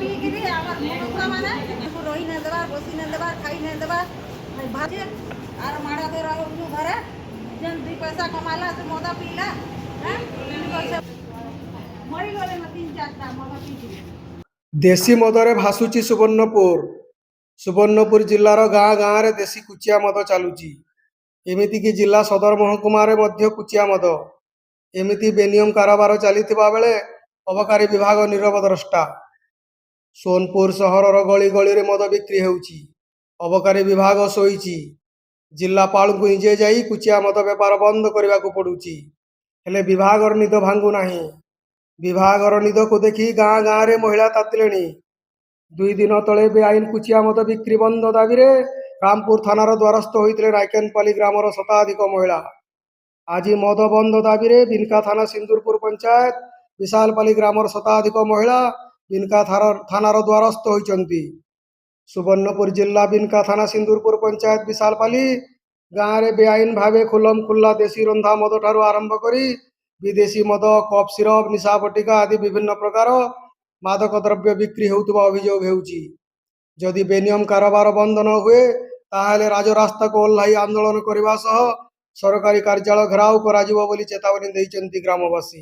ପିଇକିରି ଆମର ମନୁଆ ମାନେ ରହି ନାଇଁ ଦେବା ବସି ନାଇଁ ଦେବା ଖାଇ ନାଇଁ ଦେବା ଭାଜେ ଆର ମାଡ଼ ଦେ ରହିବୁ ଘରେ ଯେନ୍ ଦୁଇ ପଇସା କମାଲା ସେ ମଦ ପିଇଲା ମରିଗଲେ ନା 3-4ଟା ମଦ ପିଇକିରି। ଦେଶୀ ମଦରେ ଭାସୁଛି ସୁବର୍ଣ୍ଣପୁର। ସୁବର୍ଣ୍ଣପୁର ଜିଲ୍ଲାର ଗାଁ ଗାଁରେ ଦେଶୀ କୁଚିଆ ମଦ ଚାଲୁଛି। ଏମିତିକି ଜିଲ୍ଲା ସଦର ମହକୁମାରେ ମଧ୍ୟ କୁଚିଆ ମଦ। ଏମିତି ବେନିୟମ କାରବାର ଚାଲିଥିବା ବେଳେ ଅବକାରୀ ବିଭାଗ ନୀରବ ଦ୍ରଷ୍ଟା। ସୋନପୁର ସହରର ଗଳି ଗଳିରେ ମଦ ବିକ୍ରି ହେଉଛି। ଅବକାରୀ ବିଭାଗ ଶୋଇଛି। ଜିଲ୍ଲାପାଳଙ୍କୁ ନିଜେ ଯାଇ କୁଚିଆ ମଦ ବେପାର ବନ୍ଦ କରିବାକୁ ପଡ଼ୁଛି। ହେଲେ ବିଭାଗର ନିଦ ଭାଙ୍ଗୁ ନାହିଁ। ବିଭାଗର ନିଦକୁ ଦେଖି ଗାଁ ଗାଁରେ ମହିଳା ତାତିଲେଣି। 2 ଦିନ ତଳେ ବେଆଇନ କୁଚିଆ ମଦ ବିକ୍ରି ବନ୍ଦ ଦାବିରେ ରାମପୁର ଥାନାର ଦ୍ୱାରସ୍ଥ ହୋଇଥିଲେ ନାଇକେନପାଲି ଗ୍ରାମର ଶତାଧିକ ମହିଳା। ଆଜି ମଦ ବନ୍ଦ ଦାବିରେ ବିନକା ଥାନା ସିନ୍ଦୁରପୁର ପଞ୍ଚାୟତ ବିଶାଲପାଲି ଗ୍ରାମର ଶତାଧିକ ମହିଳା ବିନକା ଥାନାର ଦ୍ୱାରସ୍ଥ ହୋଇଛନ୍ତି। ସୁବର୍ଣ୍ଣପୁର ଜିଲ୍ଲା ବିନକା ଥାନା ସିନ୍ଦୁରପୁର ପଞ୍ଚାୟତ ବିଶାଲପାଲି ଗାଁରେ ବେଆଇନ ଭାବେ ଖୁଲମ ଖୁଲ୍ଲା ଦେଶୀ ରନ୍ଧା ମଦଠାରୁ ଆରମ୍ଭ କରି ବିଦେଶୀ ମଦ, କଫ୍ ସିରପ, ନିଶା ବଟିକା ଆଦି ବିଭିନ୍ନ ପ୍ରକାର ମାଦକ ଦ୍ରବ୍ୟ ବିକ୍ରି ହେଉଥିବା ଅଭିଯୋଗ ହେଉଛି। ଯଦି ବେନିୟମ କାରବାର ବନ୍ଦ ନ ହୁଏ ତାହେଲେ ରାଜରାସ୍ତାକୁ ଓହ୍ଲାଇ ଆନ୍ଦୋଳନ କରିବା ସହ ସରକାରୀ କାର୍ଯ୍ୟାଳୟ ଘେରାଉ କରାଯିବ ବୋଲି ଚେତାବନୀ ଦେଇଛନ୍ତି ଗ୍ରାମବାସୀ।